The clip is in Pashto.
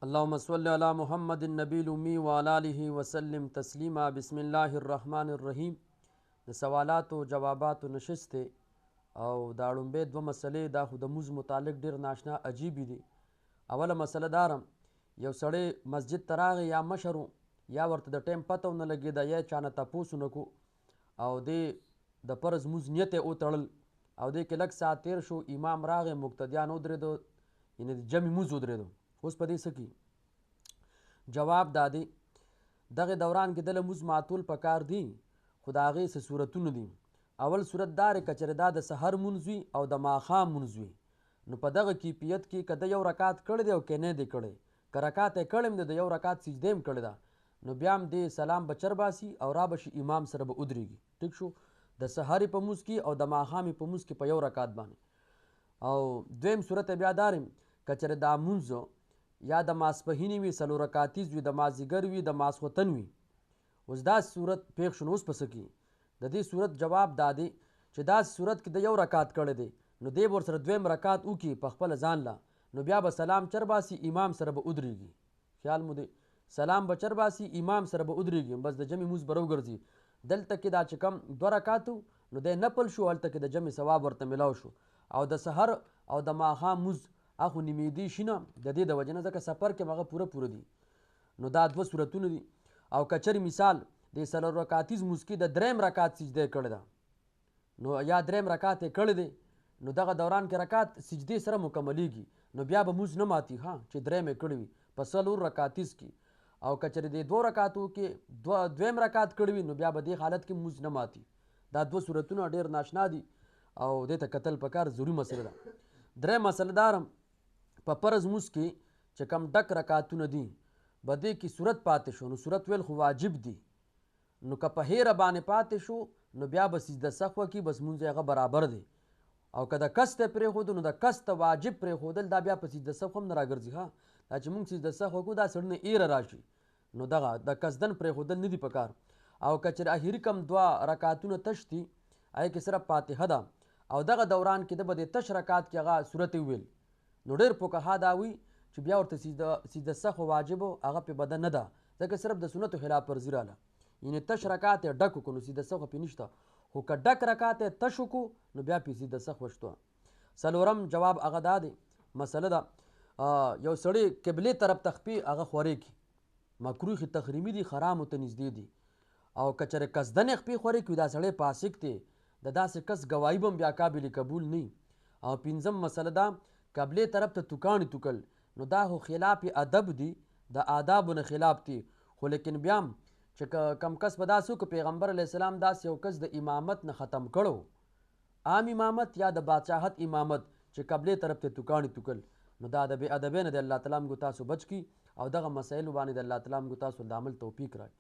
اللهم صل على محمد النبي الأمي وعلى آله وسلم تسلیما. بسم الله الرحمن الرحیم. د سوالاتو جواباتو نشست او دا ړومبی دوه مسلې دا خو د موز متعلق ډېر ناشنا عجیبې دي. اوله مسله دارم، یو سړی مسجد ته راغی یا مشر یا ورته د ټایم پته ونه لګېده یا یې چانه تپوس ونه کو او دې د فرض موز نیت یې وتړل او دې کې لږ ساعت تېر شو، امام راغی، مقتدیان ودرېدو، یعنې د جمع موز ودرېدو. اوس په دې څه کي؟ جواب دا دی، دغه دوران کې دله موز ماتول پکار دي، خو د هغې څه صورتونه دي. اول صورت دا دی که چېرې دا د سحر مونځ وي او د ماښام مونځ وي، نو په دغه کیفیت کې که د یو رکات کړی دی او که نه دی کړی، که رکات یې کړی هم دی د یو رکات سجده هم کړې ده، نو بیا هم دې سلام به چرباسي او را به شي امام سره به ودرېږي. ټیک شو؟ د سحرې په مونځ کې او د ماښامې په مونځ کې په یو رکات باندې. او دویم صورت بیا دا دی که چېرې دا مونځ یا د ماسپښینې وي، څلور رکاتیز وي، د مازدیګر وي، د ماسخوتن وي. اوس دا صورت پېښ شو، نو اوس په څه کي؟ د دې صورت جواب دا دی چې دا صورت کې د یو رکات کړی دی، نو دی به ورسره دویم رکات وکړي په خپله ځان له، نو بیا به سلام چرباسي، امام سره به ودرېږي. خیال مو دی؟ سلام به چرباسي، امام سره به ودرېږي، بس د جمع مونځ به راوګرځي. دلته کې دا چې کم دوه رکات نو دی نفل شو، هلته کې د جمع ثواب ورته میلاو شو. او د سحر او د ماښام مونځ اخو نیمېدی شي نه، د دې د وجې نه ځکه سفر کې هغه پوره دي. نو دا دوه صورتونه دي. او که چېرې مثال د څلور رکاتیز مونځ کې د دریم رکات سجده یې کړې ده، نو یا دریم رکات یې کړی دی، نو دغه دوران کې رکات سجدې سره مکملیږي، نو بیا به مونځ نه ماتي ها چې دریم یې کړی وي په څلور رکاتیز کې. او که چېرې د دوه رکاتو کې دویم رکات کړی وي، نو بیا به دې حالت کې مونځ نه ماتي. دا دوه صورتونه ډېر ناشنا دي او دې ته کتل پکار ضروري مسله ده. دریم مسله دارم، په فرض مونځ کې چې کم ډک رکاتونه دي به دې کې صورت پاتې شو، نو صورت ویل خو واجب دي، نو که په هیره باندې پاتې شو نو بیا به سجده سهو وکړي، بس مونځ یې هغه برابر دی. او که د کس ته پرېښودو نو د کس ته واجب پرېښودل دا بیا په سجده سهو هم نه راګرځي. ها دا چې مونږ سجده سهو وکړو دا سړي نه ایره راشي، نو دغه د قصدن پرېښودل نه دي پکار. او که چېرې اخري کم دوه رکاتونه تش دي، هغې کې صرف فاتحه ده، او دغه دوران کې د به د تش رکات کې هغه صورت ویل، نو ډېر فقها دا وي چې بیا ورته سجده سهو واجب هغه پې بده نه ده، ځکه صرف د سنتو خلاف ورزي راله. یعنې تش رکات یې ډک وکړو نو سجده سهو پې نشته، خو که ډک رکات یې تش وکړو نو بیا پې سجده سهو شته. څلورم جواب هغه دا دی، مسله ده یو سړی قبلې طرف ته خپې هغه خورې کړي، مکروه تحریمي دي، حرامو ته نږدې دي. او که چېرې قصدن یې خپې خورې کړي دا سړی فاسق دی، د داسې کس ګواهي به هم بیا قابل قبول نه. او پنځم مسله ده، قبلې طرف ته توکاڼې توکل، نو دا خو خلاف ادب دي، د آدابو نه خلاف دي. خو لیکن بیا هم چې کم کس به داسې وکړو، پیغمبر علیه السلام داسې یو کس د امامت نه ختم کړو، عام امامت یا د بادشاهت امامت چې قبلې طرف ته توکاڼې توکل، نو دا د بې ادبۍ نه د الله تعالی موږ تاسو بچ کړي او دغه مسایلو باندې د الله تعالی موږ تاسو د عمل توفیق راکړي.